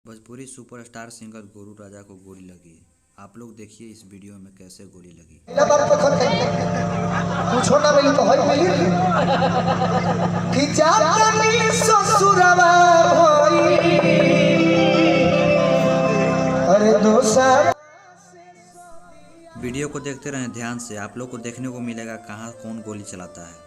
Bhojpuri superstar singer Golu राजा को गोली लगी। आप लोग देखिए इस वीडियो में कैसे गोली लगी। वीडियो को देखते रहें ध्यान से, आप लोग को देखने को मिलेगा कहाँ कौन गोली चलाता है।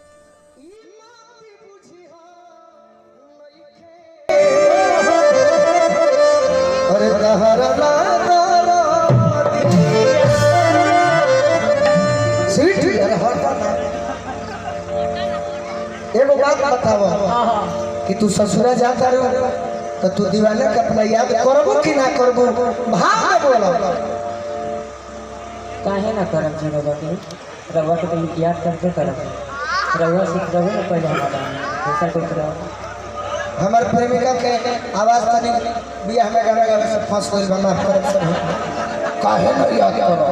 एगो बात बताओ कि तू ससुरा जाता रहो तो तू दीवाने का अपना याद करबो कि ना करबो? भाग में बोलो काहे ना करब जी बाबा के रवा के तो याद करते करब रवा सीख रहो ना पहले हमारा ऐसा कोई करो। हमार प्रेमिका के आवाज तनी बियाह में गाना से फंस गइल बना करब काहे ना याद करो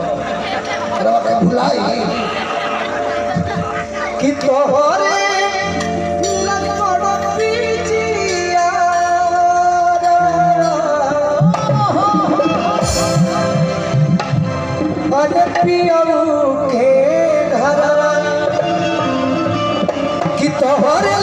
रवा के भुलाई कि तोहरे पियऊ के घर कि तोहरे